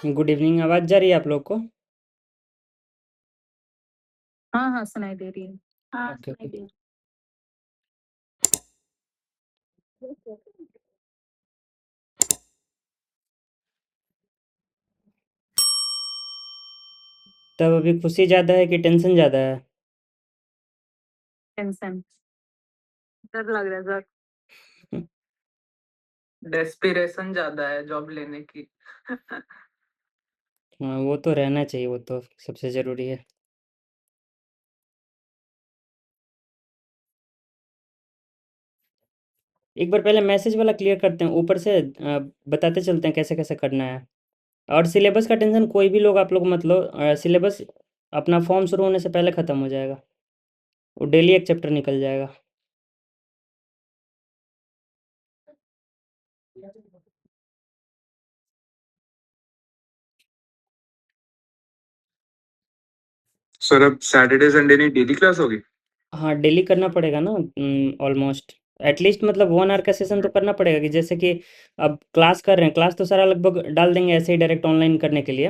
Good evening. आवाज़ जा रही है आप लोग को? हाँ, हाँ, सुनाई दे रही है। हाँ, ओके, सुनाई ओके। दे रही है। तब अभी खुशी ज़्यादा है कि टेंशन ज़्यादा है? टेंशन, डर लग रहा है सर। डेस्पिरेशन ज्यादा है जॉब लेने की। हाँ, वो तो रहना चाहिए, वो तो सबसे ज़रूरी है। एक बार पहले मैसेज वाला क्लियर करते हैं, ऊपर से बताते चलते हैं कैसे-कैसे करना है। और सिलेबस का टेंशन कोई भी लोग आप लोग मत लो। सिलेबस अपना फॉर्म शुरू होने से पहले ख़त्म हो जाएगा। वो डेली एक चैप्टर निकल जाएगा। सर अब सैटरडे संडे नहीं डेली क्लास होगी? हाँ, डेली करना पड़ेगा ना। ऑलमोस्ट एटलीस्ट मतलब 1 आवर का सेशन तो करना पड़ेगा, कि जैसे कि अब क्लास कर रहे हैं, क्लास तो सारा लगभग डाल देंगे ऐसे ही डायरेक्ट ऑनलाइन करने के लिए।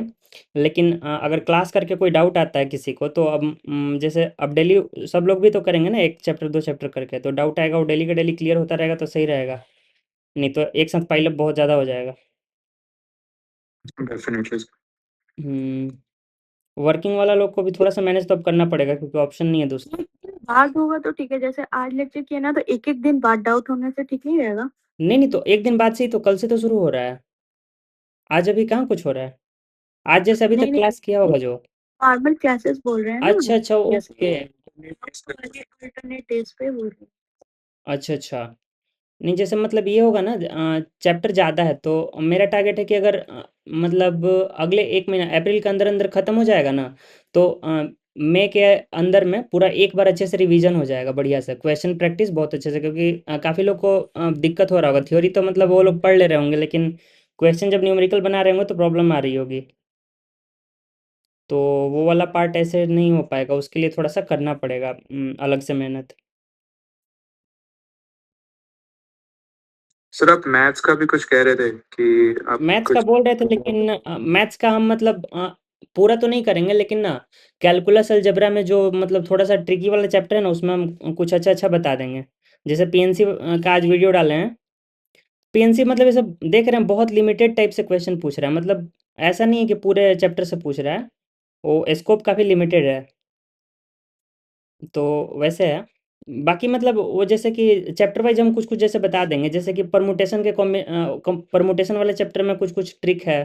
लेकिन अगर क्लास करके कोई डाउट आता है किसी को, तो अब जैसे अब डेली सब लोग भी तो करेंगे ना, 1 चैप्टर 2 चैप्टर करके, तो डाउट आएगा वो डेली का डेली क्लियर होता रहेगा तो सही रहेगा। नहीं तो एक साथ पाइल अप बहुत ज़्यादा हो जाएगा। डेफिनेटली। वर्किंग वाला लोग को भी थोड़ा सा मैनेज तो अब करना पड़ेगा, क्योंकि ऑप्शन नहीं है दूसरा। बाद होगा तो ठीक है, जैसे आज लेक्चर किया ना तो एक-एक दिन बाद डाउट होने से ठीक नहीं रहेगा? नहीं, तो एक दिन बाद से ही तो, कल से तो शुरू हो रहा है। आज अभी कहाँ कुछ हो रहा है। आज जैसे अभी नहीं, तक नहीं, क्लास किया होगा जो। नॉर्मल क्लासेस बोल रहे हैं ना। अच्छा, अच्छा, जैसे ओके। अल्टरनेट डेज पे बोल रहे हैं। अच्छा, अच्छा। नहीं, जैसे मतलब ये होगा ना, चैप्टर ज़्यादा है तो मेरा टारगेट है कि अगर मतलब अगले 1 महीना अप्रैल के अंदर-अंदर ख़त्म हो जाएगा ना, तो मई के अंदर में पूरा एक बार अच्छे से रिवीजन हो जाएगा बढ़िया से। क्वेश्चन प्रैक्टिस बहुत अच्छे से, क्योंकि काफ़ी लोग को दिक्कत हो रहा होगा। थ्योरी तो मतलब वो लोग पढ़ ले रहे होंगे, लेकिन क्वेश्चन जब न्यूमेरिकल बना रहे होंगे तो प्रॉब्लम आ रही होगी। तो वो वाला पार्ट ऐसे नहीं हो पाएगा, उसके लिए थोड़ा-सा करना पड़ेगा अलग से मेहनत। सर आप मैथ्स का भी कुछ कह रहे थे कि आप मैथ्स का कुछ बोल रहे थे, लेकिन मैथ्स का हम मतलब पूरा तो नहीं करेंगे, लेकिन ना कैलकुलस अलजेब्रा में जो मतलब थोड़ा सा ट्रिकी वाला चैप्टर है ना, उसमें हम कुछ अच्छा अच्छा बता देंगे। जैसे पीएनसी का आज वीडियो डाले हैं। पीएनसी मतलब ये सब देख रहे हैं, बहुत लिमिटेड टाइप से क्वेश्चन पूछ रहा है, मतलब ऐसा नहीं है कि पूरे चैप्टर से पूछ रहा है। वो स्कोप काफ़ी लिमिटेड है। तो वैसे है। बाकी मतलब वो जैसे कि चैप्टर वाइज हम कुछ कुछ जैसे बता देंगे, जैसे कि परमुटेशन के परमुटेशन वाले चैप्टर में कुछ कुछ ट्रिक है।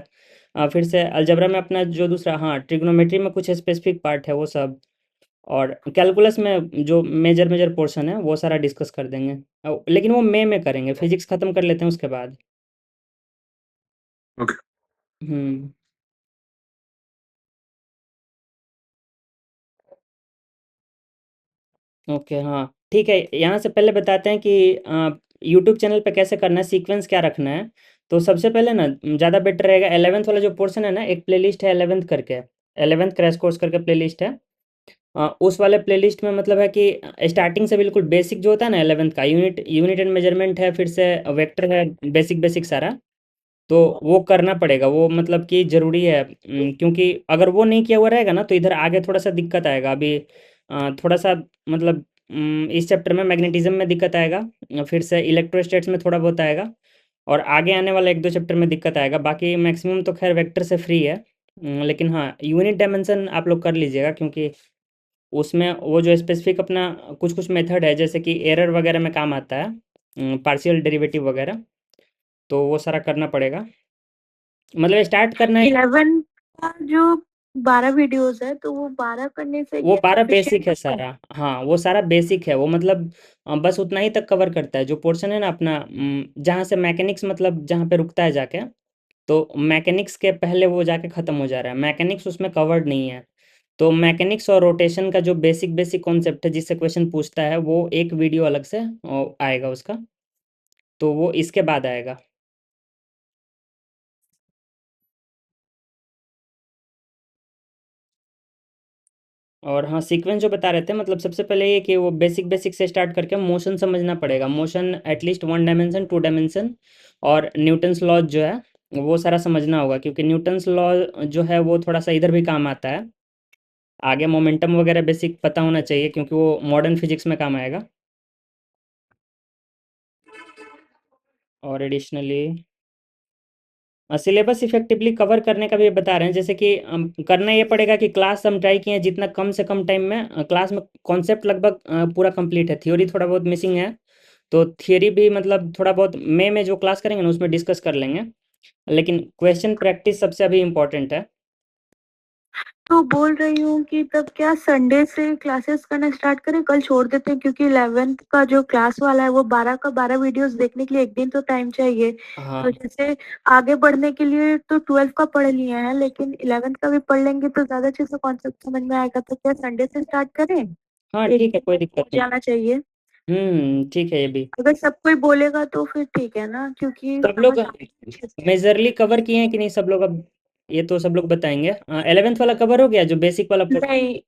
फिर से अलजेब्रा में अपना जो दूसरा, हाँ, ट्रिग्नोमेट्री में कुछ स्पेसिफिक पार्ट है वो सब। और कैलकुलस में जो मेजर मेजर पोर्शन है वो सारा डिस्कस कर देंगे। लेकिन वो मई में करेंगे, फिजिक्स ख़त्म कर लेते हैं उसके बाद। ओके। हम्म। ओके, हाँ, ठीक है। यहाँ से पहले बताते हैं कि यूट्यूब चैनल पे कैसे करना है, सीक्वेंस क्या रखना है। तो सबसे पहले ना ज़्यादा बेटर रहेगा, 11th वाला जो पोर्शन है ना, एक प्लेलिस्ट है 11th करके, 11th क्रैश कोर्स करके प्लेलिस्ट है। उस वाले प्लेलिस्ट में मतलब है कि स्टार्टिंग से बिल्कुल बेसिक जो होता है ना 11th का, यूनिट यूनिट एंड मेजरमेंट है, फिर से वेक्टर है, बेसिक बेसिक सारा। तो वो करना पड़ेगा, वो मतलब कि ज़रूरी है। क्योंकि अगर वो नहीं किया हुआ रहेगा ना, तो इधर आगे थोड़ा सा दिक्कत आएगा। अभी थोड़ा सा मतलब इस चैप्टर में मैग्नेटिज्म में दिक्कत आएगा। फिर से इलेक्ट्रोस्टैट्स में थोड़ा बहुत आएगा। और आगे आने वाला 1-2 चैप्टर में दिक्कत आएगा। बाकी मैक्सिमम तो खैर वेक्टर से फ्री है। लेकिन हाँ, यूनिट डायमेंशन आप लोग कर लीजिएगा, क्योंकि उसमें वो जो स्पेसिफिक अपना कुछ कुछ मेथड है, जैसे कि एरर वगैरह में काम आता है, पार्शियल डेरिवेटिव वगैरह, तो वो सारा करना पड़ेगा। मतलब स्टार्ट करना है। 11 का जो 12 वीडियोस है तो वो 12 करने से वो ये सारा सफिशिएंट बेसिक है है? सारा। हाँ, वो सारा बेसिक है। वो मतलब बस उतना ही तक कवर करता है जो पोर्शन है ना अपना, जहाँ से मैकेनिक्स मतलब जहाँ पे रुकता है जाके। तो मैकेनिक्स के पहले वो जाके ख़त्म हो जा रहा है, मैकेनिक्स उसमें कवर्ड नहीं है। तो मैकेनिक्स और रोटेशन का जो बेसिक बेसिक कॉन्सेप्ट है, जिससे क्वेश्चन पूछता है, वो एक वीडियो अलग से आएगा उसका। तो वो इसके बाद आएगा। और हाँ, सीक्वेंस जो बता रहे थे, मतलब सबसे पहले ये कि वो बेसिक बेसिक से स्टार्ट करके मोशन समझना पड़ेगा। मोशन एटलीस्ट 1 डायमेंशन 2 डायमेंशन, और न्यूटन्स लॉज जो है वो सारा समझना होगा क्योंकि न्यूटन्स लॉ जो है वो थोड़ा सा इधर भी काम आता है। आगे मोमेंटम वगैरह बेसिक पता होना चाहिए क्योंकि वो मॉडर्न फिजिक्स में काम आएगा। और एडिशनली सिलेबस इफेक्टिवली कवर करने का भी बता रहे हैं, जैसे कि करना ये पड़ेगा कि क्लास हम ट्राई किए जितना कम से कम टाइम में क्लास में कॉन्सेप्ट लगभग पूरा कंप्लीट है, थ्योरी थोड़ा बहुत मिसिंग है। तो थियरी भी मतलब थोड़ा बहुत मई में जो क्लास करेंगे ना उसमें डिस्कस कर लेंगे, लेकिन क्वेश्चन प्रैक्टिस सबसे अभी इम्पोर्टेंट है। तो बोल रही हूँ कि तब क्या संडे से क्लासेस करना स्टार्ट करें, कल छोड़ देते हैं क्योंकि 11th का जो क्लास वाला है वो 12 का 12 वीडियोस देखने के लिए एक दिन तो टाइम चाहिए। हाँ तो जैसे आगे बढ़ने के लिए तो 12 का पढ़ लिए हैं, लेकिन 11th का भी पढ़ लेंगे तो ज्यादा अच्छे से कॉन्सेप्ट समझ में आएगा। तो क्या संडे से स्टार्ट करें? हाँ एक ठीक है, दिन कोई में दिक्कत हो नहीं। जाना चाहिए। ठीक है ये भी। अगर सब कोई बोलेगा तो फिर ठीक है ना, क्योंकि सब लोग समझ आ अच्छे से। मेजरली कवर किए हैं कि नहीं सब लोग? अब ये तो सब लोग बताएंगे। 11th वाला कवर हो गया जो बेसिक वाला नहीं,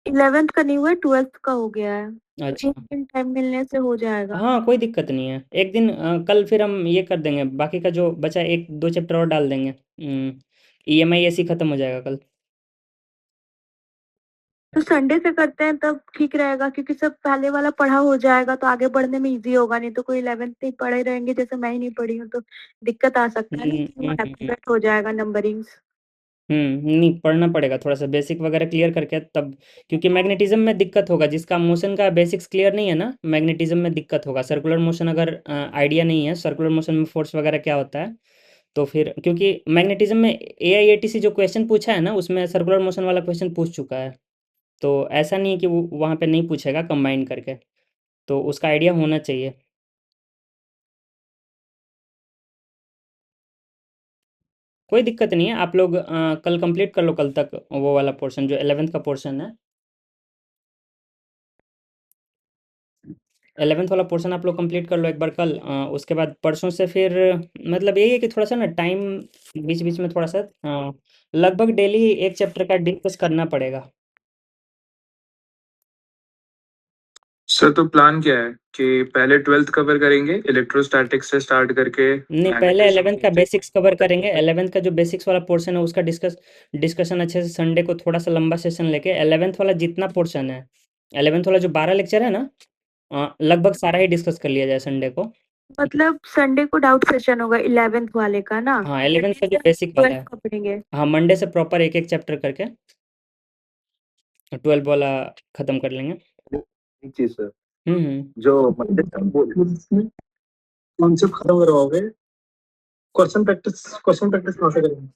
11th का नहीं हुआ है, 12th का हो गया है। तो एक अच्छा दिन टाइम मिलने से हो जाएगा। हाँ कोई दिक्कत नहीं है, एक दिन कल फिर हम ये कर देंगे, बाकी का जो बचा एक दो चैप्टर और डाल देंगे। EMI ऐसे ही खत्म हो जाएगा कल। तो संडे से करते हैं तब ठीक रहेगा, क्योंकि सब पहले वाला पढ़ा हो जाएगा तो आगे बढ़ने में इजी होगा। नहीं तो कोई 11th नहीं पढ़े रहेंगे, जैसे मैं ही नहीं पढ़ी हूँ तो दिक्कत आ सकता है ना हम्म, कि वो हम्म, हम्म, एकुरेट हो जाएगा नंबरिंग्स। नहीं पढ़ना पड़ेगा थोड़ा सा बेसिक वगैरह क्लियर करके तब, क्योंकि मैग्नेटिज्म में दिक्कत होगा जिसका मोशन का बेसिक्स क्लियर नहीं है ना, मैग्नेटिज्म में दिक्कत होगा। सर्कुलर मोशन अगर आइडिया नहीं है सर्कुलर मोशन में फोर्स वगैरह क्या होता है, तो फिर क्योंकि मैग्नेटिज्म में AIATC जो क्वेश्चन पूछा है ना उसमें सर्कुलर मोशन वाला क्वेश्चन पूछ चुका है। तो ऐसा नहीं है कि वो वहाँ पे नहीं पूछेगा कंबाइन करके, तो उसका आइडिया होना चाहिए। कोई दिक्कत नहीं है, आप लोग कल कंप्लीट कर लो कल तक वो वाला पोर्शन जो 11th का पोर्शन है। 11th वाला पोर्शन आप लोग कंप्लीट कर लो एक बार कल, उसके बाद परसों से फिर मतलब यही है कि थोड़ा सा ना टाइम बीच बीच में थोड़ा सा लगभग डेली एक चैप्टर का डिस्कस करना पड़ेगा। सर तो प्लान क्या है कि पहले 12th कवर करेंगे इलेक्ट्रोस्टैटिक्स से स्टार्ट करके नहीं पहले मैग्नेटिज्म 11th का बेसिक्स कवर करेंगे, 11th का जो बेसिक्स वाला पोर्शन है उसका डिस्कशन अच्छे से संडे को थोड़ा सा लंबा सेशन लेके 11th वाला जितना पोर्शन है 11th वाला जो 12 लेक्चर है ना लगभग सारा ही डिस्कस कर लिया जाए संडे को। मतलब संडे को डाउट सेशन होगा 11th वाले का ना? हाँ 11th का मंडे जो से बेसिक वाला 12th है, का पढ़ेंगे। हाँ मंडे से प्रॉपर एक एक चैप्टर करके 12 वाला खत्म कर लेंगे। एक चीज सर, हम्म। जो मंडे से हम कॉन्सेप्ट खत्म करवाओगे, क्वेश्चन प्रैक्टिस कहाँ से करेंगे?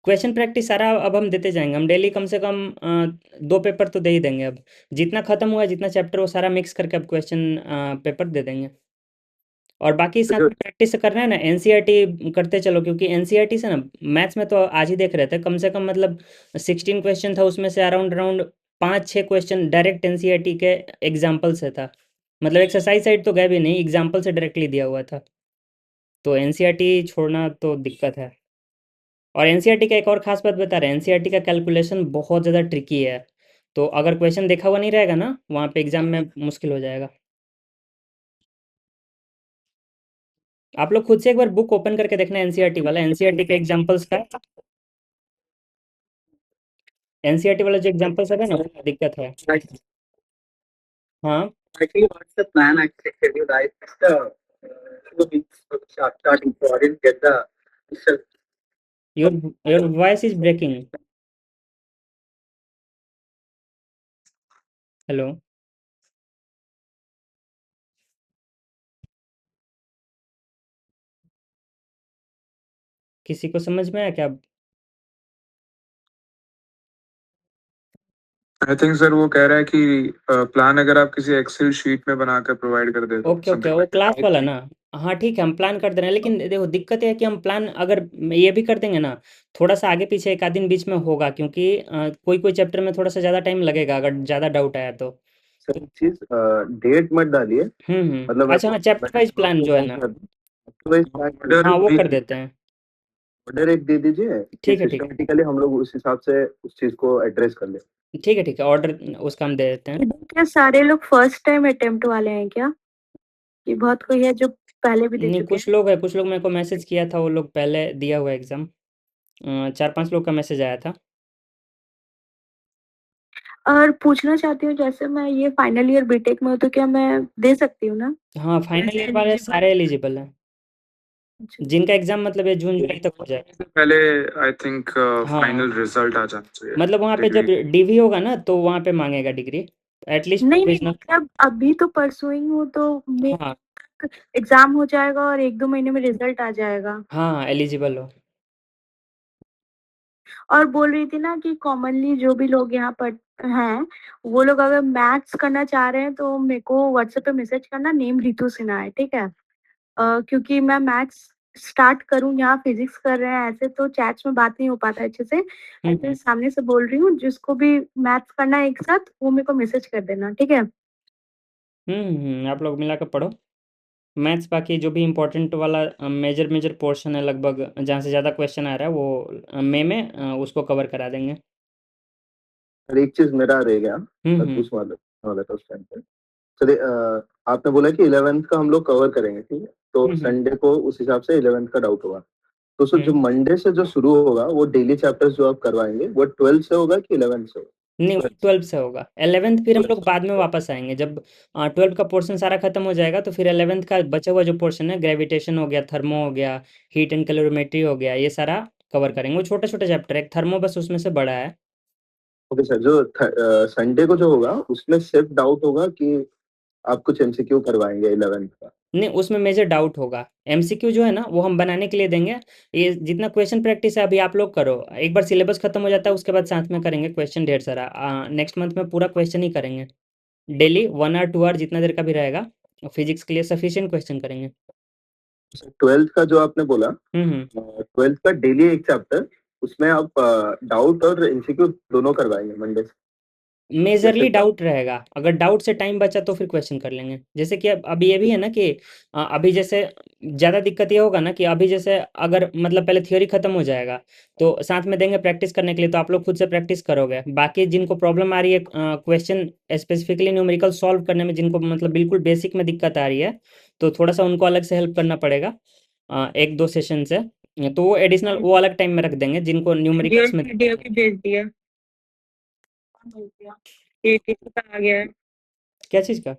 क्वेश्चन प्रैक्टिस सारा अब हम देते जाएंगे, हम डेली कम से कम 2 पेपर तो दे ही देंगे अब, जितना खत्म हुआ जितना चैप्टर वो सारा मिक्स करके अब क्वेश्चन पेपर दे देंगे। और बाकी साथ में प्रैक्टिस करना है ना, NCERT करते चलो क्योंकि NCERT से ना मैथ्स में तो आज ही देख रहे थे कम से कम मतलब 16 क्वेश्चन था उसमें से around around 5-6 question direct NCERT के एग्जाम्पल से था, मतलब एक्सरसाइज साइड तो गए भी नहीं, एग्जाम्पल से डायरेक्टली दिया हुआ था। तो NCERT छोड़ना तो दिक्कत है। और NCERT का एक और खास बात बता रहे हैं, NCERT का कैलकुलेशन बहुत ज़्यादा ट्रिकी है, तो अगर क्वेश्चन देखा हुआ नहीं रहेगा ना वहाँ पे एग्जाम में मुश्किल हो जाएगा। आप लोग खुद से एक बार बुक ओपन करके देखना NCERT वाला, NCERT के एग्जाम्पल्स का, NCERT वाला जो एग्जाम्पल्स है ना उसमें दिक्कत है। हाँ Actually, what's the plan? Actually, schedule. I missed the 2 weeks of starting, so I didn't get the. Your voice is breaking. Hello, किसी को समझ में आया क्या? आई थिंक सर वो कह रहा है कि प्लान अगर आप किसी एक्सेल शीट में बनाकर प्रोवाइड कर दे तो ओके ओके, समथिंग वो लाइक क्लास दैट। वाला ना, हाँ ठीक है हम प्लान कर दे रहे हैं, लेकिन देखो दिक्कत ये है कि हम प्लान अगर ये भी कर देंगे ना थोड़ा सा आगे पीछे एक आध दिन बीच में होगा, क्योंकि कोई कोई चैप्टर में थोड़ा सा ज़्यादा टाइम लगेगा अगर ज़्यादा डाउट आया तो। सर एक चीज, डेट मत डालिए, मतलब अच्छा हाँ चैप्टर वाइज प्लान जो है ना, हाँ वो कर देते हैं। ऑर्डर एक दे दीजिए कि ठीक है ठीक है सिस्टमेटिकली हम लोग उस हिसाब से उस चीज को एड्रेस कर ले। ठीक है, ऑर्डर उसका हम दे देते हैं। क्या सारे लोग फर्स्ट टाइम अटेम्प्ट वाले हैं क्या? कि बहुत कोई है जो पहले भी दे नहीं, चुके कुछ हैं? लोग है, कुछ लोग मेरे को मैसेज किया था, वो लोग पहले दिया हुआ एग्ज़ाम। 4-5 लोग का मैसेज आया था। और पूछना चाहती हूँ जैसे मैं ये फाइनल ईयर बीटेक में हूँ तो क्या मैं दे सकती हूँ ना? हाँ, फाइनल ईयर वाले एलिजिबल? सारे एलिजिबल हैं, अच्छा। जिनका एग्ज़ाम मतलब ये जून जुलाई तक हो जाएगा। से पहले आई थिंक हाँ, फाइनल रिजल्ट आ जाना चाहिए मतलब वहाँ पे जब डिग्री। डीवी होगा ना तो वहाँ पे मांगेगा डिग्री, एटलीस्ट नहीं, नहीं प्रोविजनल। मतलब अभी तो परसुइंग हूँ तो मेरा हाँ, एग्ज़ाम हो जाएगा और 1-2 महीने में रिज़ल्ट आ जाएगा। हाँ, एलिजिबल हो। और बोल रही थी ना कि कॉमनली जो भी लोग यहाँ पर हैं, वो लोग अगर मैथ्स करना चाह रहे हैं तो मेरे को व्हाट्सएप पे मैसेज करना, नेम रितु सिन्हा है, ठीक है? क्योंकि मैं मैथ्स स्टार्ट करूँ, यहाँ फिज़िक्स कर रहे हैं, ऐसे तो चैट्स में बात नहीं हो पाता अच्छे से। हुँ, ऐसे हुँ। सामने से बोल रही हूँ, जिसको भी मैथ्स करना है एक साथ, वो मेरे को मैसेज कर देना, ठीक है? आप लोग मिला के पढ़ो। मैथ्स बाकी जो भी इम्पोर्टेंट वाला मेजर मेजर पोर्शन है, लगभग जहाँ से ज़्यादा क्वेश्चन आ रहा है वो मई में उसको कवर करा देंगे। और एक चीज मेरा रह गया, हुँ, मैं हुँ। पूछने वाला था उस टाइम पे। चलिए, आपने बोला कि 11th का हम लोग कवर करेंगे, ठीक है? तो हुँ, हुँ। संडे को उस हिसाब से 11th का डाउट होगा। तो सर, जो हुँ। मंडे से जो शुरू होगा वो डेली चैप्टर्स जो आप करवाएंगे वो 12th से होगा कि 11th से होगा? नहीं, वो 12 से होगा। 11th फिर हम 12th लोग से। बाद में वापस आएँगे, जब 12 का पोर्शन सारा खत्म हो जाएगा तो फिर 11th का बचा हुआ जो पोर्शन है, ग्रेविटेशन हो गया, थर्मो हो गया, हीट एंड कैलोरीमेट्री हो गया, ये सारा कवर करेंगे। वो छोटे-छोटे चैप्टर है, एक थर्मो बस उसमें से बड़ा है। ओके सर, जो संडे को जो होगा उसमें सिर्फ डाउट होगा कि आप कुछ एमसीक्यू करवाएंगे 11th का? नहीं, उसमें मेजर डाउट होगा। एमसीक्यू जो है ना वो हम बनाने के लिए देंगे। ये जितना क्वेश्चन प्रैक्टिस है अभी आप लोग करो, एक बार सिलेबस खत्म हो जाता है उसके बाद साथ में करेंगे क्वेश्चन ढेर सारा। नेक्स्ट मंथ में पूरा क्वेश्चन ही करेंगे, डेली 1 आवर 2 आवर जितना देर का भी रहेगा, फिजिक्स के लिए सफिशिएंट क्वेश्चन करेंगे। 12th का जो आपने बोला, हम्म हम्म 12th का डेली एक चैप्टर, उसमें आप डाउट और एमसीक्यू दोनों करवाएंगे मंडे से? मेजरली जैसे क्या? डाउट रहेगा, अगर डाउट से टाइम बचा तो फिर क्वेश्चन कर लेंगे। जैसे कि अब ये भी है ना कि अभी जैसे ज़्यादा दिक्कत ये होगा ना कि अभी जैसे अगर मतलब पहले थ्योरी खत्म हो जाएगा तो साथ में देंगे प्रैक्टिस करने के लिए, तो आप लोग खुद से प्रैक्टिस करोगे। बाकी जिनको प्रॉब्लम आ रही है क्वेश्चन स्पेसिफिकली न्यूमेरिकल सॉल्व करने में, जिनको मतलब बिल्कुल बेसिक में दिक्कत आ रही है, तो थोड़ा सा उनको अलग से हेल्प करना पड़ेगा 1-2 सेशन से। तो वो एडिशनल वो अलग टाइम में रख देंगे जिनको न्यूमेरिकल्स में वीडियो भी भेज दिया। भेज दिया। ये किसी का आ गया है। क्या चीज़ का।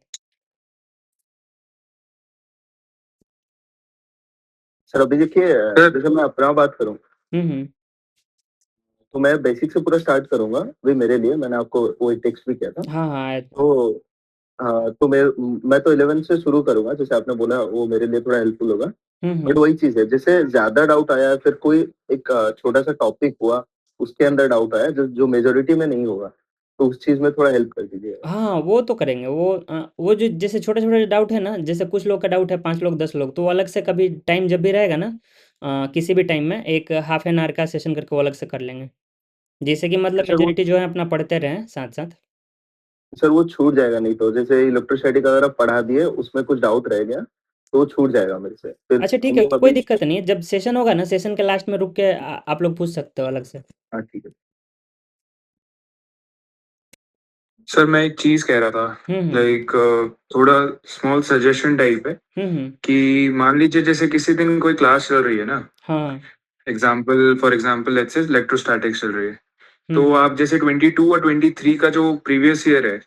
सर अभी देखिए, जैसे मैं अपना बात करूं हम्म तो मैं बेसिक से पूरा स्टार्ट करूंगा। अभी मेरे लिए मैंने आपको वो टेक्स्ट भी किया था। हाँ हाँ तो हाँ, तो मैं तो 11 से शुरू करूंगा, जैसे आपने बोला वो मेरे लिए थोड़ा हेल्पफुल होगा। बट हम्म। वही चीज है, जैसे ज्यादा डाउट आया फिर कोई एक छोटा सा टॉपिक हुआ, उसके अंदर डाउट आया जो मेजोरिटी में नहीं होगा, तो उस चीज में थोड़ा हेल्प कर दीजिएगा। हाँ, वो तो करेंगे। वो जो जैसे छोटे-छोटे डाउट है ना, जैसे कुछ लोग का डाउट है 5 लोग 10 लोग, तो वो अलग से कभी टाइम जब भी रहेगा ना किसी भी टाइम में एक हाफ एन आवर का सेशन करके वो अलग से कर लेंगे। जिससे कि मतलब सर वो मेजॉरिटी जो है अपना पढ़ते रहें साथ-साथ। सर वो छूट जाएगा, नहीं तो जैसे इलेक्ट्रोस्टैटिक अगर आप पढ़ा दिए उसमें कुछ डाउट रह गया तो वो छूट जाएगा मेरे से, फिर अच्छा ठीक है, हमको कोई अभी। दिक्कत नहीं है। जब सेशन होगा ना, सेशन के लास्ट में रुक के आप लोग पूछ सकते हो अलग से। हाँ ठीक है। सर मैं एक चीज कह रहा था, हुँ। लाइक थोड़ा स्मॉल सजेशन टाइप है हुँ। कि मान लीजिए जैसे किसी दिन कोई क्लास चल रही है ना, हाँ। For example let's say electrostatics चल रही है, तो हुँ। आप जैसे 22 और 23 का जो प्रीवियस ईयर है,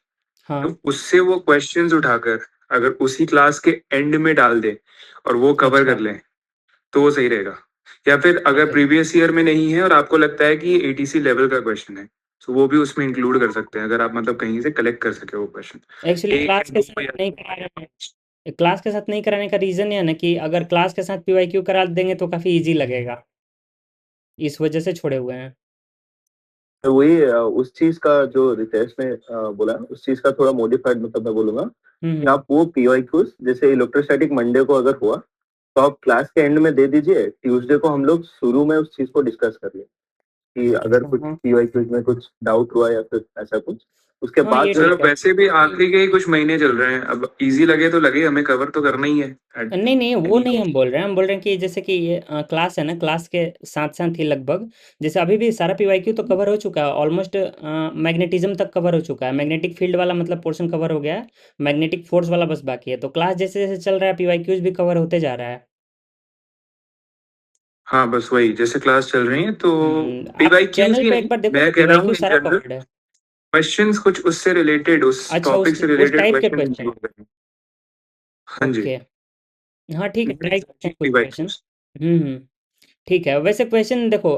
हाँ। तो उससे वो क्वेश्चंस उठाकर अगर उसी क्लास के एंड में डाल दे और वो कवर कर अच्छा, लें तो वो सही रहेगा। या फिर अगर अच्छा। प्रीवियस ईयर में नहीं है और आपको लगता है कि एटीसी लेवल का क्वेश्चन है, तो वो भी उसमें इंक्लूड कर सकते हैं, अगर आप मतलब कहीं से कलेक्ट कर सके वो क्वेश्चन। एक्चुअली एक क्लास के दो साथ या नहीं करा रहे हैं। क्लास के साथ नहीं कराने का रीज़न ये है ना कि अगर क्लास के साथ पीवाईक्यू करा देंगे तो काफ़ी ईज़ी लगेगा। इस वजह से छोड़े हुए हैं। तो वही उस चीज का जो रितेश ने बोला, उस चीज का थोड़ा मॉडिफाइड मतलब मैं बोलूंगा कि हुँ। आप वो पीवाईक्यूज जैसे इलेक्ट्रोस्टैटिक मंडे को अगर हुआ तो आप क्लास के एंड में दे दीजिए, ट्यूसडे को हम लोग शुरू में उस चीज को डिस्कस कर लें कि अगर हाँ, कुछ हाँ। पीवाईक्यूज में कुछ डाउट हुआ या फिर ऐसा कुछ, उसके हाँ बाद ये सर ठीक है। वैसे भी आखिरी के ही कुछ महीने चल रहे हैं, अब इजी लगे तो लगे, हमें कवर तो करना ही है। नहीं नहीं वो नहीं हम बोल रहे हैं, हम बोल रहे हैं कि जैसे कि ये क्लास है ना, क्लास के साथ साथ ही लगभग जैसे अभी भी सारा पीवाईक्यू तो कवर हो चुका है ऑलमोस्ट, मैग्नेटिज्म तक कवर हो चुका है, मैग्नेटिक फील्ड वाला मतलब पोर्शन कवर हो गया है, मैग्नेटिक फोर्स वाला बस बाकी है, तो क्लास जैसे जैसे चल रहा है पीवाईक्यूज भी कवर होते जा रहा है। हाँ बस वही, जैसे क्लास चल रही है तो आप पीवाईक्यूज चैनल ही पे नहीं, एक बार देखो मैं कह रहा पीवाईक्यू हूँ इन सारा जनरल कवर्ड है। क्वेश्चंस कुछ उससे रिलेटेड, उस अच्छा टॉपिक से उस रिलेटेड टाइप के क्वेश्चन क्वेश्चन। इंक्लूड करें। हाँ जी। ओके। हाँ ठीक है, ट्राई करते हैं कुछ क्वेश्चन। पीवाईक्यूज। ठीक है, वैसे क्वेश्चन देखो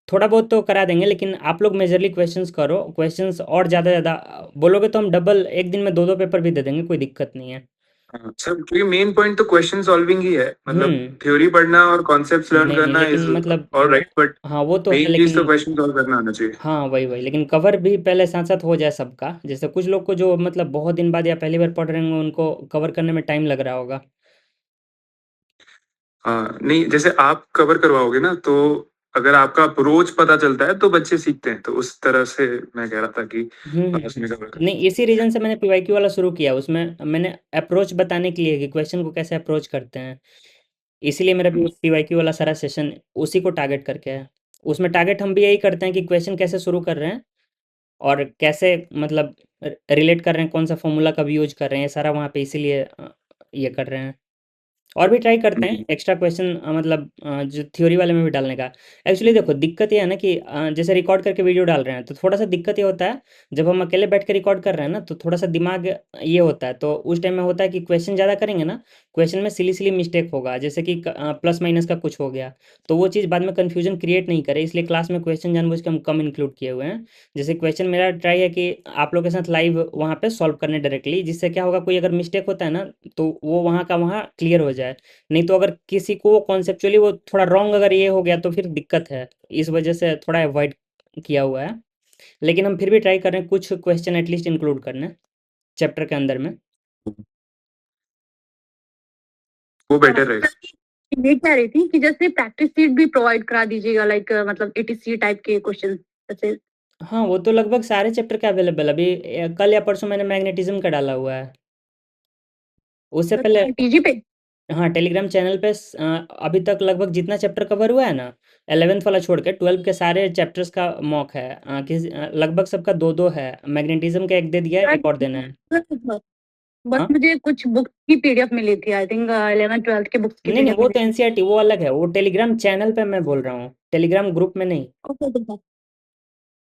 थोड़ा बहुत तो करा देंगे, लेकिन आप लोग मेजरली क्वेश्चंस करो, क्वेश्चंस और ज़्यादा ज़्यादा बोलोगे तो हम डबल एक दिन में दो दो पेपर भी दे देंगे, कोई दिक्कत नहीं है। हाँ सर, क्योंकि मेन पॉइंट तो क्वेश्चन सॉल्विंग ही है, मतलब हम्म। थ्योरी पढ़ना और कॉन्सेप्ट्स लर्न नहीं नहीं करना इज लेकिन मतलब ऑल राइट, बट हाँ वो तो है मेन चीज तो लेकिन, क्वेश्चन सॉल्व करना आना चाहिए। हाँ वही वही, लेकिन कवर भी पहले साथ साथ हो जाए सबका, जैसे कुछ लोग को जो मतलब बहुत दिन बाद या पहली बार पढ़ रहे होंगे उनको कवर करने में टाइम लग रहा होगा। हाँ नहीं, जैसे आप कवर करवाओगे ना, तो अगर आपका अप्रोच पता चलता है तो बच्चे सीखते हैं, तो उस तरह से मैं कह रहा था कि क्लास में कवर कर। नहीं इसी रीजन से मैंने पीवाईक्यू वाला शुरू किया, उसमें मैंने अप्रोच बताने के लिए कि क्वेश्चन को कैसे अप्रोच करते हैं, इसीलिए मेरा पीवाईक्यू वाला सारा सेशन उसी को टारगेट करके है। उसमें टारगेट हम भी यही करते हैं कि क्वेश्चन कैसे शुरू कर रहे हैं और कैसे मतलब रिलेट कर रहे हैं, कौन सा फॉर्मूला कब यूज कर रहे हैं, ये सारा वहाँ पे इसीलिए ये कर रहे हैं। और भी ट्राई करते हैं एक्स्ट्रा क्वेश्चन मतलब जो थ्योरी वाले में भी डालने का। एक्चुअली देखो दिक्कत ये है ना कि जैसे रिकॉर्ड करके वीडियो डाल रहे हैं तो थोड़ा सा दिक्कत ये होता है, जब हम अकेले बैठ के रिकॉर्ड कर रहे हैं ना तो थोड़ा सा दिमाग ये होता है, तो उस टाइम में होता है कि क्वेश्चन ज़्यादा करेंगे ना, क्वेश्चन में सिली सिली मिस्टेक होगा, जैसे कि प्लस माइनस का कुछ हो गया, तो वो चीज़ बाद में कन्फ्यूजन क्रिएट नहीं करे, इसलिए क्लास में क्वेश्चन जानबूझ के हम कम इंक्लूड किए हुए हैं। जैसे क्वेश्चन मेरा ट्राई है कि आप लोग के साथ लाइव वहाँ पे सॉल्व करने डायरेक्टली, जिससे क्या होगा कोई अगर मिस्टेक होता है ना तो वो वहाँ का वहाँ क्लियर हो जाए, नहीं तो अगर किसी को कॉन्सेप्चुअली वो थोड़ा रॉन्ग अगर ये हो गया तो फिर दिक्कत है, इस वजह से थोड़ा अवॉइड किया हुआ है। लेकिन हम फिर भी ट्राई कर रहे हैं कुछ क्वेश्चन एटलीस्ट इंक्लूड करने चैप्टर के अंदर में। वो बेटर रहेगा। ये कह रही थी कि जैसे प्रैक्टिस सीट भी प्रोवाइड करा दीजिएगा, लाइक मतलब एटीसी टाइप के क्वेश्चन जैसे। हाँ वो तो लगभग सारे चैप्टर का अवेलेबल अभी कल या परसों मैंने मैग्नेटिज्म का डाला हुआ है, उससे पहले टीजी पे। हाँ टेलीग्राम चैनल पे अभी तक लगभग जितना चैप्टर कवर हुआ है ना 11th वाला छोड़ के 12 के सारे चैप्टर्स का मॉक है, लगभग सबका दो दो है, मैग्नेटिज्म का एक दे दिया है, एक और देना है। बस हाँ मुझे कुछ बुक्स की पीडीएफ मिली थी, आई थिंक 11 12 के बुक्स की नहीं नहीं पीडीएफ वो मिली तो एनसीईआरटी वो अलग है, वो टेलीग्राम चैनल पे मैं बोल रहा हूँ, टेलीग्राम ग्रुप में नहीं। थी।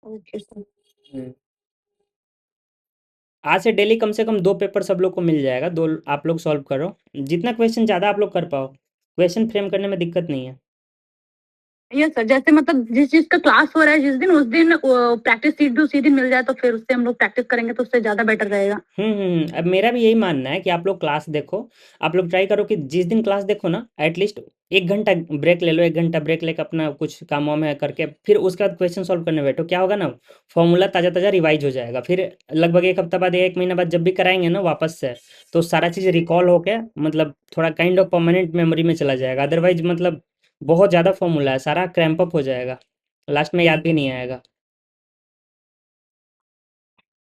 Okay sir. हम्म। आज से डेली कम से कम दो पेपर सब लोग को मिल जाएगा, दो आप लोग सॉल्व करो, जितना क्वेश्चन ज़्यादा आप लोग कर पाओ, क्वेश्चन फ्रेम करने में दिक्कत नहीं है। यस सर, जैसे मतलब जिस चीज का क्लास हो रहा है जिस दिन, उस दिन प्रैक्टिस सीट भी उसी दिन मिल जाए तो फिर उससे हम लोग प्रैक्टिस करेंगे तो उससे ज्यादा बेटर रहेगा। अब मेरा भी यही मानना है कि आप लोग क्लास देखो, आप लोग ट्राई करो कि जिस दिन क्लास देखो ना एटलीस्ट 1 घंटा ब्रेक ले लो, 1 घंटा ब्रेक लेकर अपना कुछ काम वाम है करके फिर उसके बाद क्वेश्चन सॉल्व करने बैठो, क्या होगा ना फॉर्मूला ताज़ा ताज़ा रिवाइज हो जाएगा, फिर लगभग एक हफ्ता बाद या 1 महीना बाद जब भी कराएंगे ना वापस से तो सारा चीज़ रिकॉल होके मतलब थोड़ा काइंड ऑफ परमानेंट मेमोरी में चला जाएगा, अदरवाइज मतलब बहुत ज़्यादा फॉर्मूला है, सारा क्रैम्प अप हो जाएगा, लास्ट में याद भी नहीं आएगा।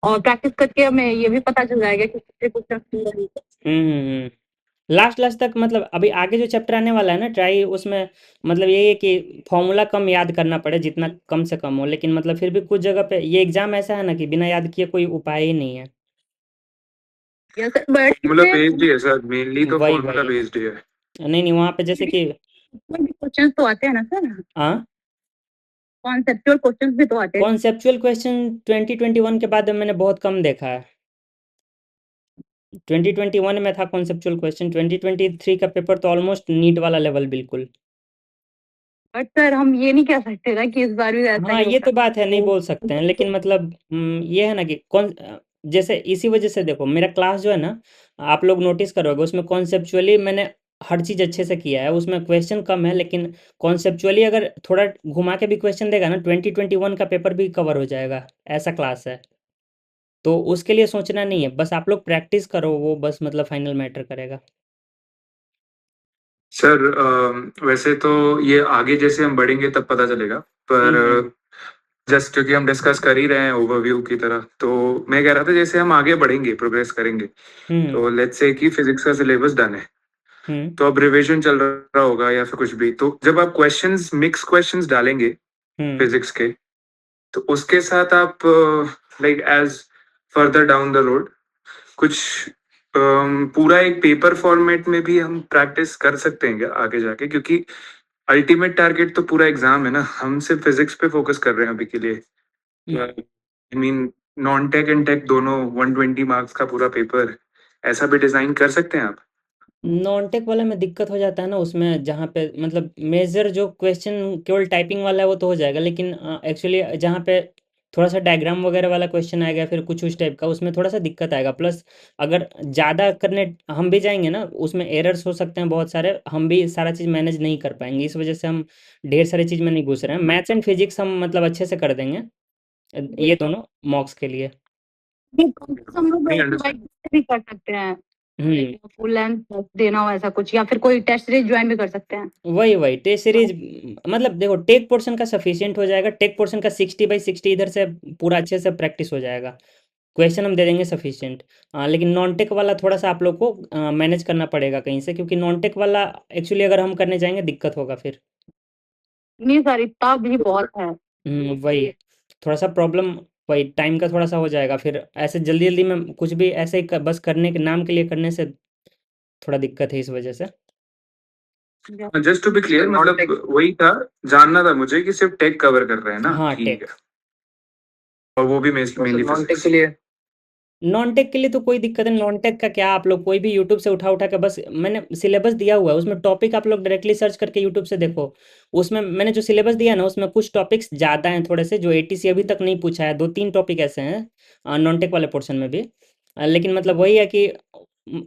और प्रैक्टिस करके हमें ये भी पता चल जाएगा कि कितने क्वेश्चन। लास्ट लास्ट तक मतलब अभी आगे जो चैप्टर आने वाला है ना ट्राई उसमें मतलब यही है कि फॉर्मूला कम याद करना पड़े, जितना कम से कम हो, लेकिन मतलब फिर भी कुछ जगह पे ये एग्जाम ऐसा है ना कि बिना याद किए कोई उपाय ही नहीं है। Yes sir, but formula based ही है सर, मेनली तो वही फॉर्मूला वही बेस्ड ही है। नहीं नहीं वहाँ पे जैसे कि क्वेश्चन तो आते हैं ना सर, हाँ कॉन्सेप्चुअल क्वेश्चन भी तो आते हैं। कॉन्सेप्चुअल क्वेश्चन 2021 के बाद मैंने बहुत कम देखा है, 2021 में था कॉन्सेप्चुअल क्वेश्चन, 2023 का पेपर तो ऑलमोस्ट नीट वाला लेवल बिल्कुल। बट सर हम ये नहीं कह सकते ना कि इस बार भी ऐसा हाँ ही ये होगा। तो बात है, नहीं बोल सकते हैं, लेकिन मतलब ये है ना कि कौन जैसे इसी वजह से देखो मेरा क्लास जो है ना आप लोग नोटिस करोगे उसमें कॉन्सेप्चुअली मैंने हर चीज़ अच्छे से किया है, उसमें क्वेश्चन कम है लेकिन कॉन्सेप्चुअली अगर थोड़ा घुमा के भी क्वेश्चन देगा ना 2021 का पेपर भी कवर हो जाएगा, ऐसा क्लास है, तो उसके लिए सोचना नहीं है, बस आप लोग प्रैक्टिस करो, वो बस मतलब फाइनल मैटर करेगा। सर वैसे तो ये आगे जैसे हम बढ़ेंगे तब पता चलेगा, पर हम्म जस्ट क्योंकि हम डिस्कस कर ही रहे हैं ओवरव्यू की तरह, तो मैं कह रहा था जैसे हम आगे बढ़ेंगे, प्रोग्रेस करेंगे, तो लेट्स से कि फिजिक्स का सिलेबस डन है, तो अब रिवीजन चल रहा होगा या फिर कुछ भी, तो जब आप क्वेश्चंस मिक्स क्वेश्चंस डालेंगे फिजिक्स के, तो उसके साथ आप like as further down the road कुछ पूरा एक पेपर फॉर्मेट में भी हम प्रैक्टिस कर सकते हैं क्या आगे जाके, क्योंकि अल्टीमेट टारगेट तो पूरा एग्जाम है ना, हम सिर्फ फिजिक्स पे फोकस कर रहे हैं अभी के लिए। I mean non tech and tech दोनों 120 मार्क्स का पूरा पेपर, ऐसा भी डिजाइन कर सकते हैं आप? नॉन टेक वाले में दिक्कत हो जाता है ना, उसमें जहाँ पे मतलब मेजर जो क्वेश्चन केवल टाइपिंग वाला है वो तो हो जाएगा, लेकिन एक्चुअली जहाँ पे थोड़ा सा डायग्राम वगैरह वाला क्वेश्चन आएगा, फिर कुछ उस टाइप का, उसमें थोड़ा सा दिक्कत आएगा। प्लस अगर ज़्यादा करने हम भी जाएंगे ना, उसमें एरर्स हो सकते हैं बहुत सारे, हम भी सारा चीज़ मैनेज नहीं कर पाएंगे, इस वजह से हम ढेर सारी चीज़ में नहीं घुस रहे हैं। मैथ्स एंड फिजिक्स हम मतलब अच्छे से कर देंगे, ये दोनों मॉक्स के लिए। ये कॉन्टेक्ट हम लोग नहीं divide अंडरस्टैंड। भी कर सकते हैं, हम्म फुल लेंथ देना हो ऐसा कुछ, या फिर कोई टेस्ट सीरीज ज्वाइन भी कर सकते हैं। वही टेस्ट सीरीज, मतलब देखो टेक पोर्शन का सफिशिएंट हो जाएगा, टेक पोर्शन का 60/60 इधर से पूरा अच्छे से प्रैक्टिस हो जाएगा, क्वेश्चन हम दे देंगे सफिशिएंट। लेकिन नॉन टेक वाला थोड़ा सा आप लोग को मैनेज करना पड़ेगा कहीं से, क्योंकि नॉन टेक वाला एक्चुअली अगर हम करने जाएंगे दिक्कत होगा फिर। नहीं सर, इतना भी बहुत है। वही थोड़ा सा प्रॉब्लम, वही टाइम का थोड़ा सा हो जाएगा फिर, ऐसे जल्दी जल्दी में कुछ भी ऐसे ही बस करने के नाम के लिए करने से थोड़ा दिक्कत है इस वजह से। जस्ट टू बी क्लियर, मतलब वही था, जानना था मुझे कि सिर्फ टेक कवर कर रहे हैं ना? हाँ, ठीक टेक। है, और वो भी मेनली नॉन टेक फिजिक्स। के लिए नॉन टेक के लिए तो कोई दिक्कत नहीं, नॉन टेक का क्या, आप लोग कोई भी यूट्यूब से उठा उठा के, बस मैंने सिलेबस दिया हुआ है उसमें टॉपिक आप लोग डायरेक्टली सर्च करके यूट्यूब से देखो। उसमें मैंने जो सिलेबस दिया ना, उसमें कुछ टॉपिक्स ज़्यादा हैं थोड़े से, जो एटीसी अभी तक नहीं पूछा है, 2-3 टॉपिक ऐसे हैं नॉन टेक वाले पोर्शन में भी। लेकिन मतलब वही है कि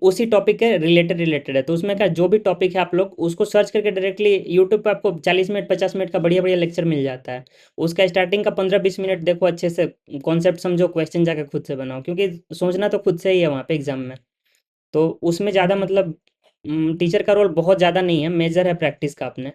उसी टॉपिक के रिलेटेड है, तो उसमें क्या जो भी टॉपिक है आप लोग उसको सर्च करके डायरेक्टली यूट्यूब पे आपको 40 मिनट 50 मिनट का बढ़िया बढ़िया लेक्चर मिल जाता है। उसका स्टार्टिंग का 15-20 मिनट देखो अच्छे से, कॉन्सेप्ट समझो, क्वेश्चन जाके खुद से बनाओ, क्योंकि सोचना तो खुद से ही है वहाँ पे एग्जाम में। तो उसमें ज़्यादा मतलब टीचर का रोल बहुत ज़्यादा नहीं है, मेजर है प्रैक्टिस का अपने।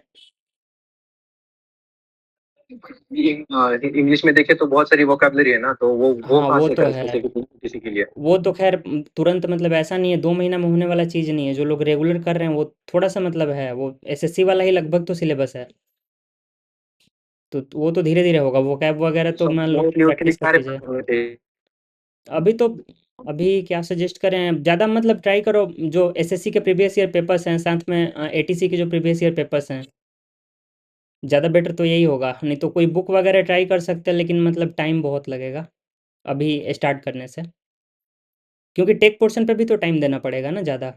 इंग्लिश में देखे तो बहुत सारी वोकैबलरी है ना, तो वो हाँ कहाँ वो से तो कर है, सकते हैं किसी के लिए? वो तो खैर तुरंत मतलब ऐसा नहीं है, 2 महीना में होने वाला चीज़ नहीं है, जो लोग रेगुलर कर रहे हैं वो थोड़ा सा मतलब है, वो एसएससी वाला ही लगभग तो सिलेबस है। तो वो तो धीरे धीरे होगा, वो कैब वगैरह तो मान लो मोस्टली उसके लिए प्रैक्टिस क्या करते जाए। होने चाहिए? अभी तो अभी क्या सजेस्ट करें, ज़्यादा मतलब ट्राई करो जो एसएससी के प्रीवियस ईयर पेपर्स हैं, साथ में एटीसी के जो प्रीवियस ईयर पेपर्स हैं, ज़्यादा बेटर तो यही होगा। नहीं तो कोई बुक वगैरह ट्राई कर सकते हैं, लेकिन मतलब टाइम बहुत लगेगा अभी स्टार्ट करने से, क्योंकि टेक पोर्शन पे भी तो टाइम देना पड़ेगा ना ज़्यादा।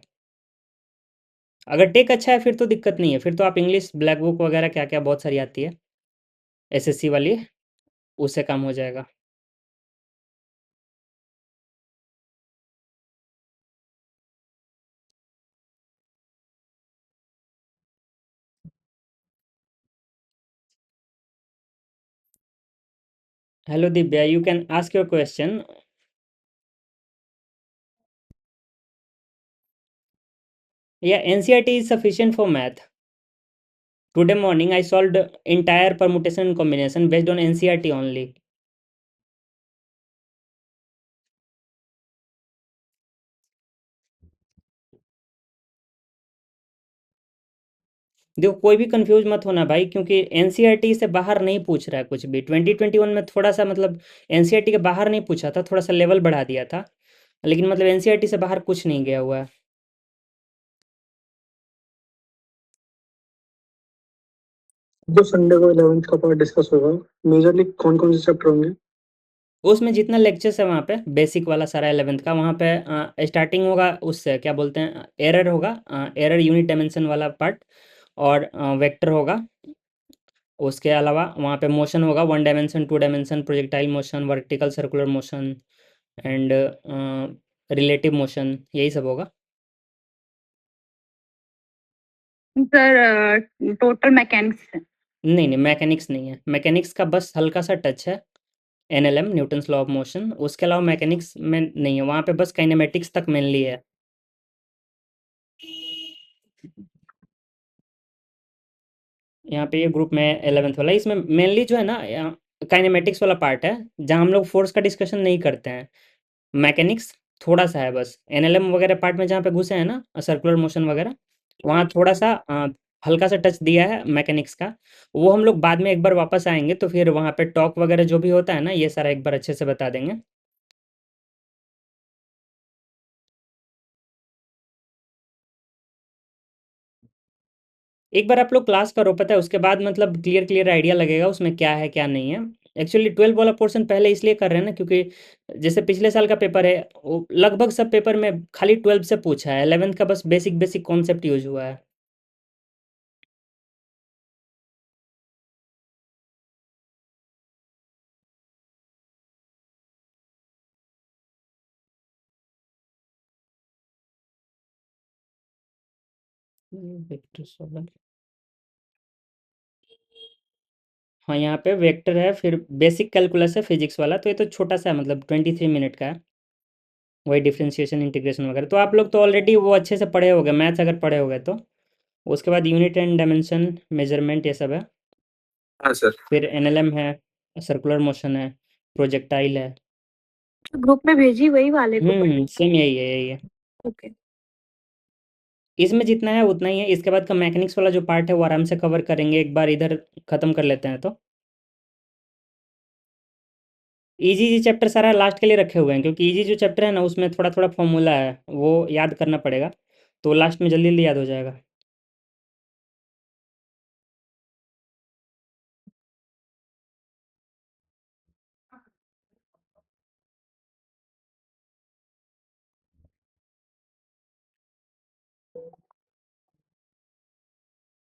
अगर टेक अच्छा है फिर तो दिक्कत नहीं है, फिर तो आप इंग्लिश ब्लैक बुक वगैरह क्या क्या बहुत सारी आती है एसएससी वाली, उससे काम हो जाएगा। Hello Divya, you can ask your question. या NCERT is sufficient for math. Today morning I solved entire permutation and combination based on NCERT only. देखो कोई भी कंफ्यूज मत होना भाई, क्योंकि एनसीईआरटी से बाहर नहीं पूछ रहा है कुछ भी। 2021 में थोड़ा सा मतलब एनसीईआरटी के बाहर नहीं पूछा था, थोड़ा सा लेवल बढ़ा दिया था, लेकिन मतलब एनसीईआरटी से बाहर कुछ नहीं गया हुआ है। जो संडे को 11th का पार्ट डिस्कस होगा, मेजरली कौन कौन से चैप्टर होंगे? उसमें जितना लेक्चर्स है वहाँ पे बेसिक वाला सारा 11th का, वहाँ पे स्टार्टिंग होगा उससे क्या बोलते हैं, एरर होगा, एरर यूनिट डायमेंशन वाला पार्ट, और वेक्टर होगा। उसके अलावा वहाँ पे मोशन होगा, 1 dimension 2 dimension, projectile motion, vertical circular motion and relative motion, यही सब होगा। सर टोटल मैकेनिक्स है। नहीं मैकेनिक्स नहीं है, मैकेनिक्स का बस हल्का सा टच है, NLM Newton's law of motion, उसके अलावा मैकेनिक्स में नहीं है, वहाँ पे बस काइनेमेटिक्स तक मेनली है। यहाँ पे ये ग्रुप में 11th वाला, इसमें मेनली जो है ना काइनेमेटिक्स वाला पार्ट है, जहाँ हम लोग फोर्स का डिस्कशन नहीं करते हैं। मैकेनिक्स थोड़ा सा है बस, एनएलएम वगैरह पार्ट में जहाँ पे घुसे हैं ना, सर्कुलर मोशन वगैरह, वहाँ थोड़ा सा हल्का सा टच दिया है मैकेनिक्स का। वो हम लोग बाद में एक बार वापस आएंगे तो फिर वहाँ पे टॉक वगैरह जो भी होता है ना, ये सारा एक बार अच्छे से बता देंगे। एक बार आप लोग क्लास करो, पता है उसके बाद मतलब क्लियर क्लियर आइडिया लगेगा उसमें क्या है क्या नहीं है। एक्चुअली 12 वाला पोर्शन पहले इसलिए कर रहे हैं ना, क्योंकि जैसे पिछले साल का पेपर है, वो लगभग सब पेपर में खाली 12 से पूछा है, 11th का बस बेसिक बेसिक कॉन्सेप्ट यूज हुआ है। वेक्टर सॉल्वर, हाँ यहाँ पे वेक्टर है, फिर बेसिक कैलकुलस है फिजिक्स वाला, तो ये तो छोटा सा है, मतलब 23 मिनट का है। वही डिफरेंशिएशन इंटीग्रेशन वगैरह तो आप लोग तो ऑलरेडी वो अच्छे से पढ़े होगे, मैथ्स अगर पढ़े होगे तो। उसके बाद यूनिट एंड डायमेंशन, मेजरमेंट, ये सब है। हाँ सर। फिर एनएलएम है, सर्कुलर मोशन है, प्रोजेक्टाइल है। ग्रुप में भेजी वही वाले को पढ़। सेम यही है, यही है। ओके। इसमें जितना है उतना ही है, इसके बाद का मैकेनिक्स वाला जो पार्ट है वो आराम से कवर करेंगे, एक बार इधर ख़त्म कर लेते हैं तो। इजी जी चैप्टर सारा लास्ट के लिए रखे हुए हैं, क्योंकि इजी जो चैप्टर है ना उसमें थोड़ा थोड़ा फॉर्मूला है, वो याद करना पड़ेगा, तो लास्ट में जल्दी जल्दी याद हो जाएगा।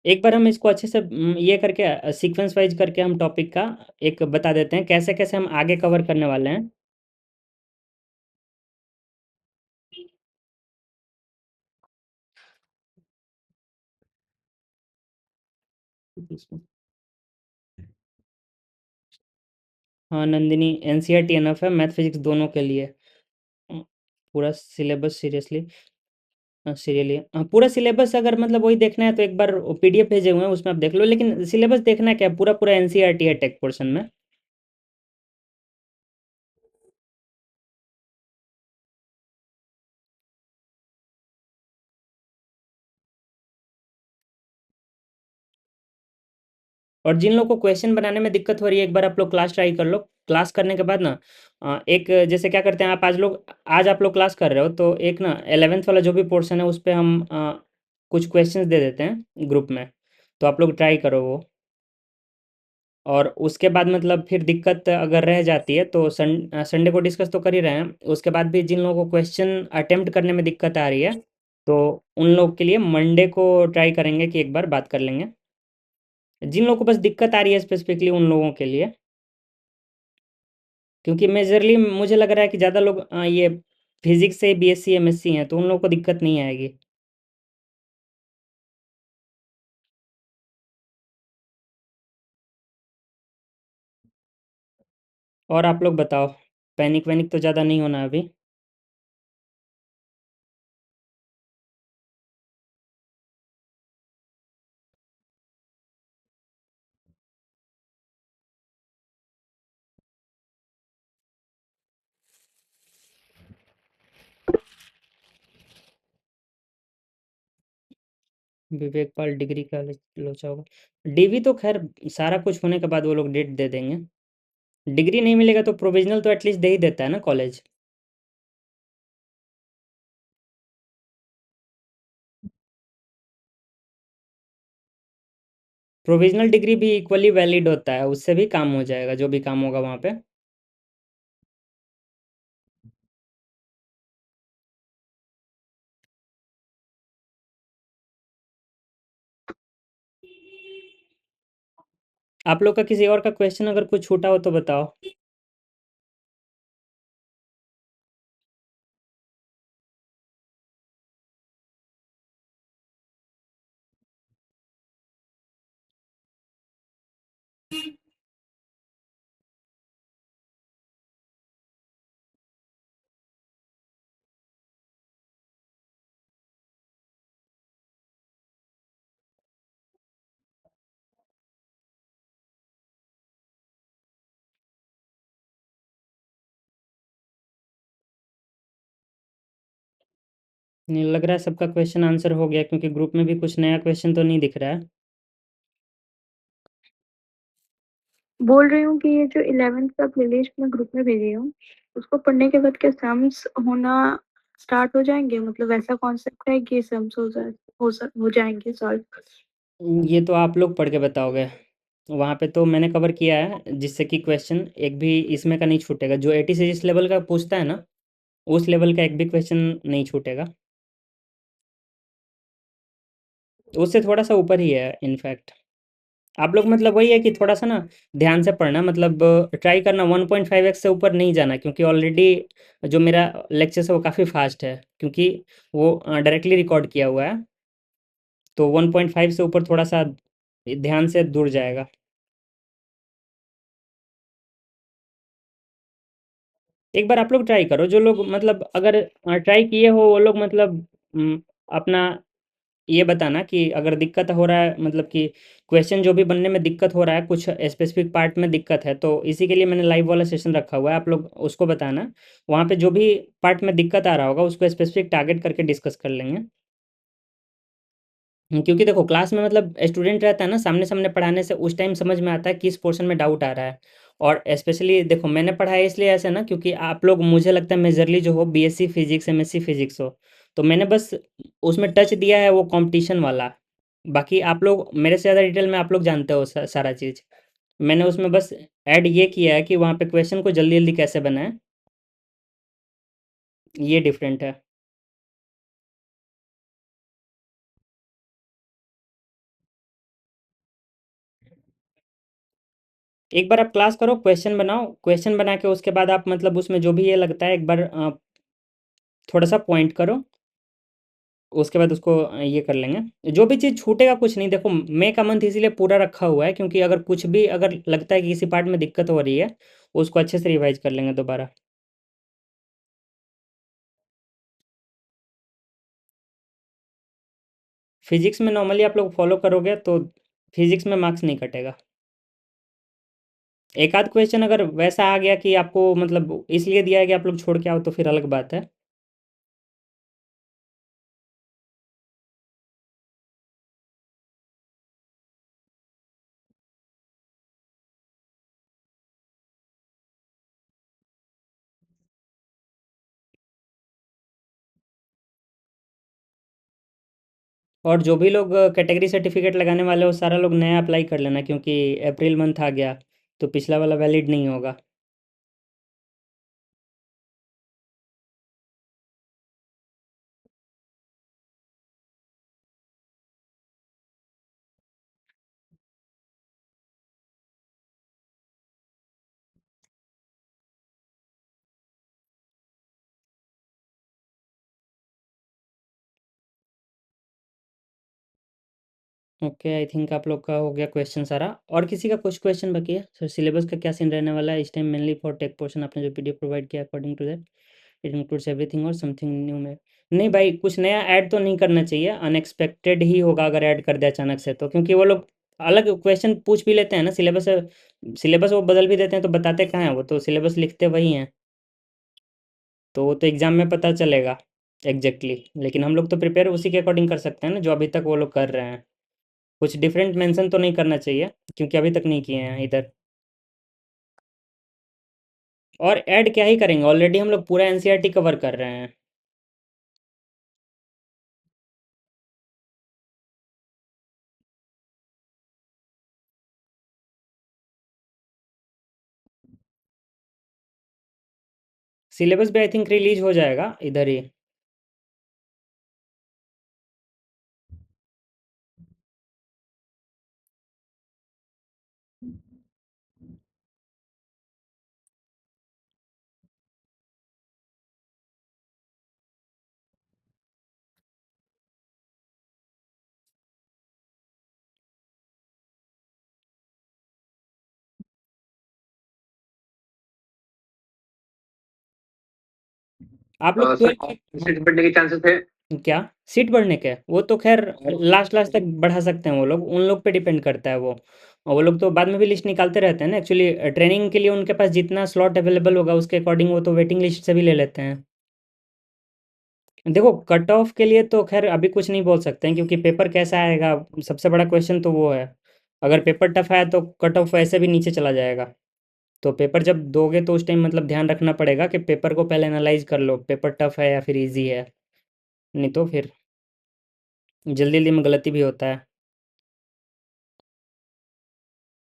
एक बार हम इसको अच्छे से ये करके सीक्वेंस वाइज करके हम टॉपिक का एक बता देते हैं, कैसे कैसे हम आगे कवर करने वाले हैं। हाँ नंदिनी, एनसीईआरटी एनफ है मैथ फिजिक्स दोनों के लिए। पूरा सिलेबस सीरियसली, सीरियली, पूरा सिलेबस अगर मतलब वही देखना है तो एक बार पीडीएफ भेजे हुए हैं, उसमें आप देख लो, लेकिन सिलेबस देखना क्या है, पूरा पूरा एनसीईआरटी है टेक पोर्शन में। और जिन लोगों को क्वेश्चन बनाने में दिक्कत हो रही है, एक बार आप लोग क्लास ट्राई कर लो। क्लास करने के बाद ना एक जैसे क्या करते हैं, आज आप लोग क्लास कर रहे हो तो एक ना 11th वाला जो भी पोर्शन है उस पे हम कुछ क्वेश्चंस दे देते हैं ग्रुप में, तो आप लोग ट्राई करो वो। और उसके बाद मतलब फिर दिक्कत अगर रह जाती है तो संडे को डिस्कस तो कर ही रहे हैं, उसके बाद भी जिन लोगों को क्वेश्चन अटेम्प्ट करने में दिक्कत आ रही है, तो उन लोग के लिए मंडे को ट्राई करेंगे कि एक बार बात कर लेंगे। जिन लोगों को बस दिक्कत आ रही है स्पेसिफिकली उन लोगों के लिए, क्योंकि मेजरली मुझे लग रहा है कि ज़्यादा लोग ये फिजिक्स से बीएससी एमएससी हैं, तो उन लोगों को दिक्कत नहीं आएगी। और आप लोग बताओ, पैनिक वैनिक तो ज़्यादा नहीं होना अभी। विवेक पाल डिग्री का लोचा होगा, डीवी तो खैर सारा कुछ होने के बाद वो लोग डेट दे देंगे। डिग्री नहीं मिलेगा तो प्रोविजनल तो एटलीस्ट दे ही देता है ना कॉलेज। प्रोविजनल डिग्री भी इक्वली वैलिड होता है, उससे भी काम हो जाएगा जो भी काम होगा वहाँ पे। आप लोग का किसी और का क्वेश्चन अगर कुछ छूटा हो तो बताओ। नहीं लग रहा है सबका क्वेश्चन आंसर हो गया, क्योंकि ग्रुप में भी कुछ नया क्वेश्चन तो नहीं दिख रहा है। बोल रही हूँ कि ये जो 11th का प्लेलिस्ट मैं ग्रुप में भेजी हूँ, उसको पढ़ने के बाद क्या सम्स होना स्टार्ट हो जाएँगे? मतलब ऐसा कॉन्सेप्ट है कि सम्स हो जाएँगे सॉल्व? ये तो आप लोग पढ़ के बताओगे। वहाँ पे तो मैंने कवर किया है, जिससे कि क्वेश्चन एक भी इसमें का नहीं छूटेगा। जो 86 जिस लेवल का पूछता है ना, उस लेवल का एक भी क्वेश्चन नहीं छूटेगा। उससे थोड़ा सा ऊपर ही है इनफैक्ट। आप लोग मतलब वही है कि थोड़ा सा ना ध्यान से पढ़ना, मतलब ट्राई करना 1.5x से ऊपर नहीं जाना, क्योंकि ऑलरेडी जो मेरा लेक्चर है वो काफ़ी फास्ट है, क्योंकि वो डायरेक्टली रिकॉर्ड किया हुआ है। तो 1.5 से ऊपर थोड़ा सा ध्यान से दूर जाएगा। एक बार आप लोग ट्राई करो, जो लोग मतलब अगर ट्राई किए हो वो लोग मतलब अपना ये बताना कि अगर दिक्कत हो रहा है, मतलब कि क्वेश्चन जो भी बनने में दिक्कत हो रहा है, कुछ स्पेसिफिक पार्ट में दिक्कत है, तो इसी के लिए मैंने लाइव वाला सेशन रखा हुआ है। आप लोग उसको बताना, वहाँ पे जो भी पार्ट में दिक्कत आ रहा होगा उसको स्पेसिफिक टारगेट करके डिस्कस कर लेंगे। क्योंकि देखो क्लास में मतलब स्टूडेंट रहता है ना, सामने सामने पढ़ाने से उस टाइम समझ में आता है किस पोर्शन में डाउट आ रहा है। और स्पेशली देखो मैंने पढ़ाया इसलिए ऐसे ना, क्योंकि आप लोग मुझे लगता है मेजरली जो हो बीएससी फिजिक्स एमएससी फिजिक्स हो, तो मैंने बस उसमें टच दिया है वो कंपटीशन वाला। बाकी आप लोग मेरे से ज़्यादा डिटेल में आप लोग जानते हो सारा चीज़। मैंने उसमें बस ऐड ये किया है कि वहाँ पे क्वेश्चन को जल्दी जल्दी कैसे बनाएं, ये डिफरेंट है। एक बार आप क्लास करो, क्वेश्चन बनाओ, क्वेश्चन बना के उसके बाद आप मतलब उसमें जो भी ये लगता है एक बार थोड़ा सा पॉइंट करो, उसके बाद उसको ये कर लेंगे। जो भी चीज़ छूटेगा कुछ नहीं, देखो मई का मंथ इसीलिए पूरा रखा हुआ है, क्योंकि अगर कुछ भी अगर लगता है कि किसी पार्ट में दिक्कत हो रही है, उसको अच्छे से रिवाइज कर लेंगे दोबारा। फिजिक्स में नॉर्मली आप लोग फॉलो करोगे तो फिजिक्स में मार्क्स नहीं कटेगा। एक आध क्वेश्चन अगर वैसा आ गया कि आपको मतलब इसलिए दिया है कि आप लोग छोड़ के आओ, तो फिर अलग बात है। और जो भी लोग कैटेगरी सर्टिफिकेट लगाने वाले हो, सारा लोग नया अप्लाई कर लेना, क्योंकि अप्रैल मंथ आ गया तो पिछला वाला वैलिड नहीं होगा। ओके, आई थिंक आप लोग का हो गया क्वेश्चन सारा। और किसी का कुछ क्वेश्चन बाकी है? सर सिलेबस का क्या सीन रहने वाला है इस time? Mainly for tech portion आपने जो पीडीएफ प्रोवाइड किया, according to that it includes everything और समथिंग न्यू में? नहीं भाई, कुछ नया ऐड तो नहीं करना चाहिए, अनएक्सपेक्टेड ही होगा अगर ऐड कर दे अचानक से तो, क्योंकि वो लोग अलग क्वेश्चन पूछ भी लेते हैं ना, सिलेबस सिलेबस वो बदल भी देते हैं, तो बताते कहाँ हैं? वो तो सिलेबस लिखते वही हैं, तो वो तो एग्ज़ाम में पता चलेगा एग्जैक्टली लेकिन हम लोग तो प्रिपेयर उसी के अकॉर्डिंग कर सकते हैं ना, जो अभी तक वो लोग कर रहे हैं। कुछ डिफरेंट मेंशन तो नहीं करना चाहिए, क्योंकि अभी तक नहीं किए हैं इधर। और ऐड क्या ही करेंगे, ऑलरेडी हम लोग पूरा एनसीईआरटी कवर कर रहे हैं। सिलेबस भी आई थिंक रिलीज हो जाएगा इधर ही। आप लोग सर 12 सीट बढ़ने के चांसेस है? क्या सीट बढ़ने के? वो तो खैर लास्ट लास्ट तक बढ़ा सकते हैं वो लोग, उन लोग पे डिपेंड करता है वो। और वो लोग तो बाद में भी लिस्ट निकालते रहते हैं ना, एक्चुअली ट्रेनिंग के लिए उनके पास जितना स्लॉट अवेलेबल होगा उसके अकॉर्डिंग वो तो वेटिंग लिस्ट से भी ले लेते हैं। देखो कट ऑफ के लिए तो खैर अभी कुछ नहीं बोल सकते हैं क्योंकि पेपर कैसा आएगा, सबसे बड़ा क्वेश्चन तो वो है। अगर पेपर टफ आया तो कट ऑफ वैसे भी नीचे चला जाएगा। तो पेपर जब दोगे तो उस टाइम मतलब ध्यान रखना पड़ेगा कि पेपर को पहले एनालाइज कर लो, पेपर टफ है या फिर इजी है, नहीं तो फिर जल्दी जल्दी में गलती भी होता है।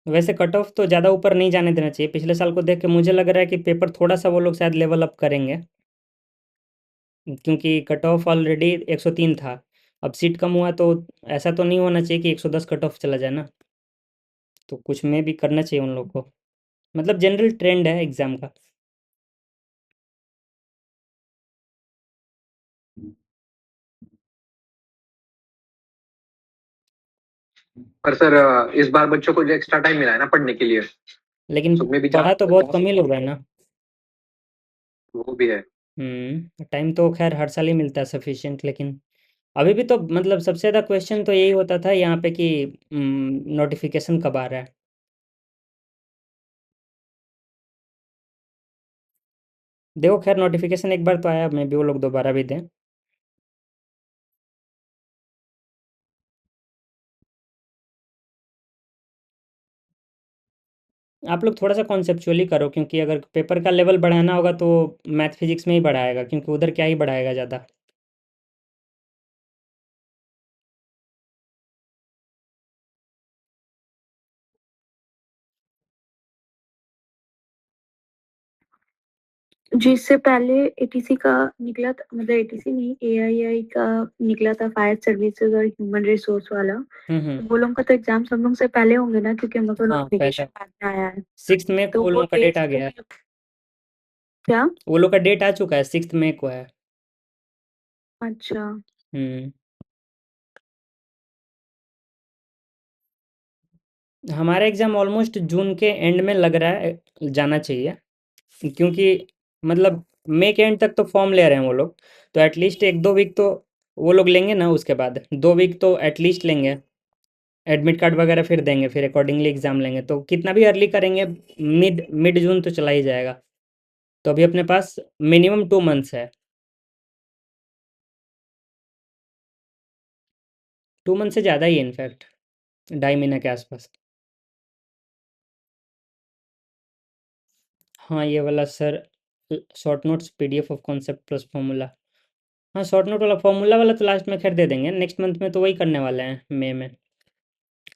वैसे कट ऑफ तो ज़्यादा ऊपर नहीं जाने देना चाहिए, पिछले साल को देख के मुझे लग रहा है कि पेपर थोड़ा सा वो लोग शायद लेवल अप करेंगे, क्योंकि कट ऑफ ऑलरेडी 103 था। अब सीट कम हुआ तो ऐसा तो नहीं होना चाहिए कि 110 कट ऑफ चला जाए ना, तो कुछ में भी करना चाहिए उन लोग को, मतलब जनरल ट्रेंड है एग्ज़ाम का। पर सर इस बार बच्चों को जो एक्स्ट्रा टाइम मिला है ना पढ़ने के लिए, लेकिन उसमें भी पढ़ा तो बहुत कम ही लोग है ना। वो भी है। टाइम तो खैर हर साल ही मिलता है सफिशिएंट, लेकिन अभी भी तो मतलब सबसे ज़्यादा क्वेश्चन तो यही होता था यहाँ पे कि नोटिफिकेशन कब आ रहा है। देखो खैर नोटिफिकेशन एक बार तो आया, मैं भी वो लोग दोबारा भी दें। आप लोग थोड़ा सा कॉन्सेप्चुअली करो, क्योंकि अगर पेपर का लेवल बढ़ाना होगा तो मैथ फिजिक्स में ही बढ़ाएगा, क्योंकि उधर क्या ही बढ़ाएगा ज़्यादा। जिससे पहले एटीसी का निकला था, मतलब एटीसी नहीं, एआईआई का निकला था, फायर सर्विसेज और ह्यूमन रिसोर्स वाला। हम्म। वो लोगों का तो एग्जाम सब लोग से पहले होंगे ना, क्योंकि हम लोग को हाँ पहले नोटिफिकेशन बाद में आया है। 6 मई को तो वो वो लोगों का डेट डेट्स आ पे गया है। भी क्या? वो लोग का डेट आ चुका है, 6 मई को है। अच्छा। हम्म। हमारा एग्ज़ाम ऑलमोस्ट जून के एंड में लग रहा है जाना चाहिए, क्योंकि मतलब मई के एंड तक तो फॉर्म ले रहे हैं वो लोग, तो एटलीस्ट 1-2 वीक तो वो लोग लेंगे ना, उसके बाद 2 वीक तो एटलीस्ट लेंगे। एडमिट कार्ड वगैरह फिर देंगे, फिर अकॉर्डिंगली एग्ज़ाम लेंगे, तो कितना भी अर्ली करेंगे मिड मिड जून तो चला ही जाएगा। तो अभी अपने पास मिनिमम 2 मंथ्स है, 2 मंथ से ज़्यादा ही है इनफैक्ट, 2.5 महीने के आसपास। हाँ ये वाला sir, short notes PDF of concept plus formula. हाँ शॉर्ट नोट वाला फॉर्मूला वाला तो लास्ट में खैर दे देंगे, नेक्स्ट मंथ में तो वही करने वाले हैं मई में।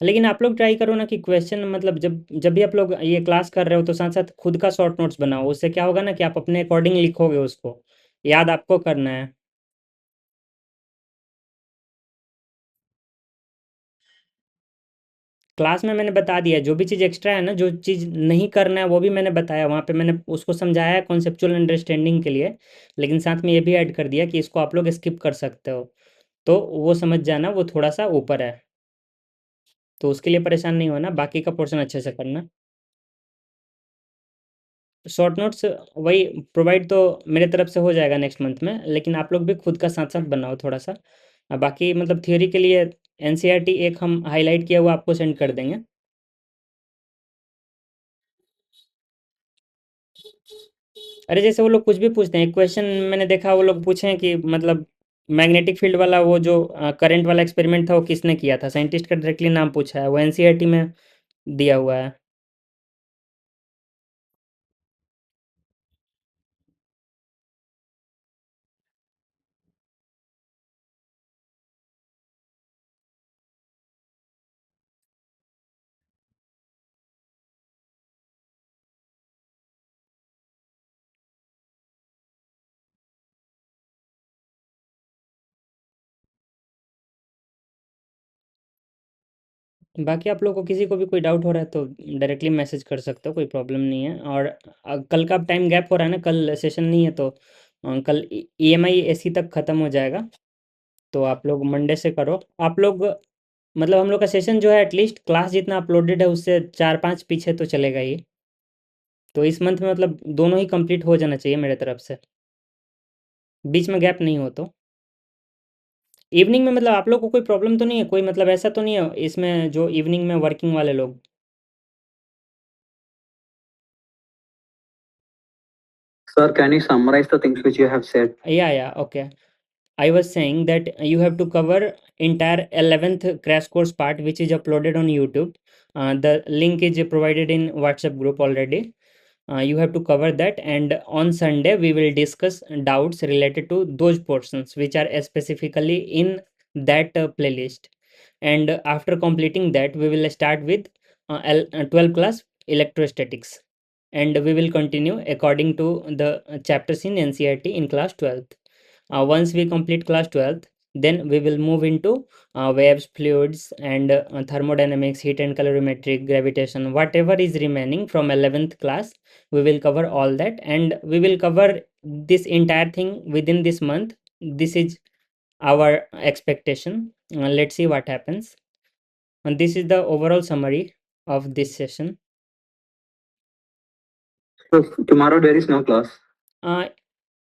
लेकिन आप लोग ट्राई करो ना कि क्वेश्चन मतलब जब जब भी आप लोग ये क्लास कर रहे हो तो साथ साथ खुद का शॉर्ट नोट्स बनाओ, उससे क्या होगा ना कि आप अपने अकॉर्डिंग लिखोगे, उसको याद आपको करना है। क्लास में मैंने बता दिया, जो भी चीज़ एक्स्ट्रा है ना, जो चीज़ नहीं करना है वो भी मैंने बताया वहाँ पे, मैंने उसको समझाया है कॉन्सेप्चुअल अंडरस्टैंडिंग के लिए, लेकिन साथ में ये भी ऐड कर दिया कि इसको आप लोग स्किप कर सकते हो, तो वो समझ जाना, वो थोड़ा सा ऊपर है, तो उसके लिए परेशान नहीं होना, बाकी का पोर्शन अच्छे से करना। शॉर्ट नोट्स वही प्रोवाइड तो मेरे तरफ से हो जाएगा नेक्स्ट मंथ में, लेकिन आप लोग भी खुद का साथ साथ बनाओ थोड़ा सा। बाकी मतलब थियोरी के लिए एनसीईआरटी एक हम हाईलाइट किया हुआ आपको सेंड कर देंगे। अरे जैसे वो लोग कुछ भी पूछते हैं, क्वेश्चन मैंने देखा वो लोग पूछे हैं कि मतलब मैग्नेटिक फील्ड वाला वो जो करंट वाला एक्सपेरिमेंट था वो किसने किया था, साइंटिस्ट का डायरेक्टली नाम पूछा है, वो एनसीईआरटी में दिया हुआ है। बाकी आप लोग को किसी को भी कोई डाउट हो रहा है तो डायरेक्टली मैसेज कर सकते हो, कोई प्रॉब्लम नहीं है। और कल का टाइम गैप हो रहा है ना, कल सेशन नहीं है, तो कल ईएमआई एसी तक ख़त्म हो जाएगा, तो आप लोग मंडे से करो। आप लोग मतलब हम लोग का सेशन जो है एटलीस्ट क्लास जितना अपलोडेड है उससे 4-5 पीछे तो चलेगा ही, तो इस मंथ में मतलब दोनों ही कंप्लीट हो जाना चाहिए मेरे तरफ से, बीच में गैप नहीं हो तो। इवनिंग में मतलब आप लोग को कोई प्रॉब्लम तो नहीं है, कोई मतलब ऐसा तो नहीं है इसमें जो इवनिंग में वर्किंग वाले लोग? Sir, can you summarize the things which you have said? या okay. I was saying that you have to cover entire 11th crash course part, which is uploaded on YouTube. The link is provided in WhatsApp group already. You have to cover that, and on Sunday we will discuss doubts related to those portions which are specifically in that playlist. And after completing that, we will start with 12th class electrostatics, and we will continue according to the chapters in NCERT in class 12th. Once we complete class 12th, then we will move into waves, fluids, and thermodynamics, heat and calorimetry, gravitation, whatever is remaining from 11th class. We will cover all that, and we will cover this entire thing within this month. This is our expectation. Let's see what happens. And this is the overall summary of this session. So tomorrow there is no class.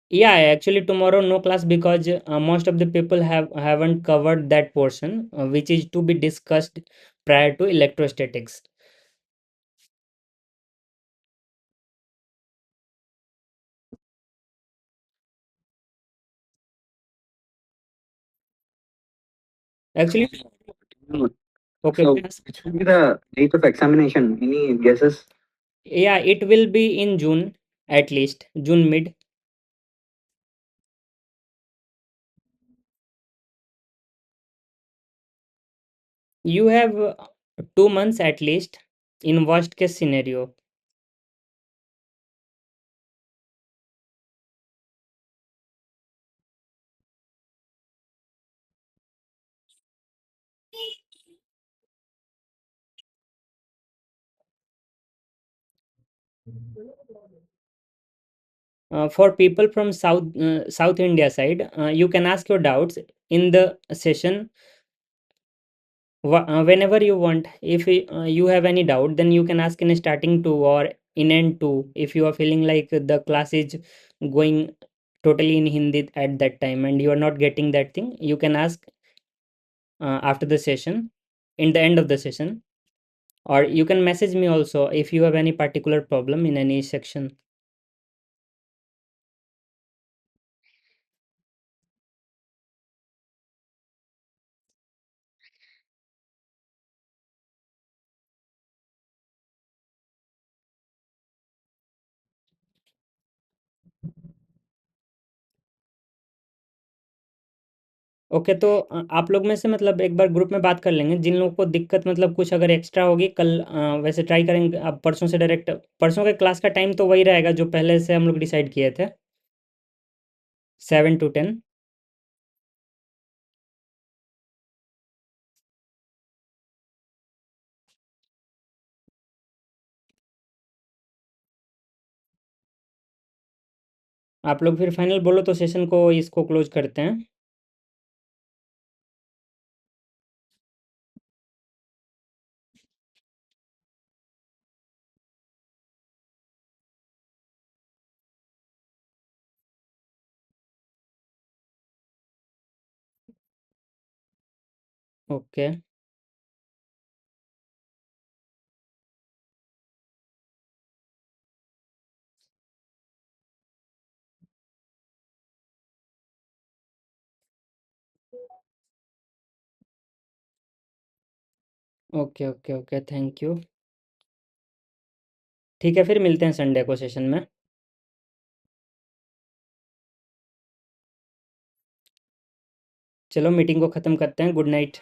Yeah, actually tomorrow no class, because most of the people haven't covered that portion which is to be discussed prior to electrostatics. Actually, okay, So please. it should be the date of examination. Any guesses? Yeah, it will be in June, at least June mid. You have 2 months at least in worst case scenario. For people from South India side, you can ask your doubts in the session whenever you want. If you have any doubt, then you can ask in starting 2 or in end 2. If you are feeling like the class is going totally in Hindi at that time and you are not getting that thing, you can ask after the session, in the end of the session, or you can message me also if you have any particular problem in any section. Okay, तो आप लोग में से मतलब एक बार group में बात कर लेंगे जिन लोगों को दिक्कत, मतलब कुछ अगर एक्स्ट्रा होगी कल, वैसे ट्राई करेंगे अब परसों से डायरेक्ट। परसों के क्लास का टाइम तो वही रहेगा जो पहले से हम लोग डिसाइड किए थे, 7 to 10। आप लोग फिर फाइनल बोलो तो सेशन को इसको क्लोज करते हैं। Okay, okay, okay, okay, thank you. ठीक है, फिर मिलते हैं संडे को सेशन में। चलो मीटिंग को ख़त्म करते हैं। Good night.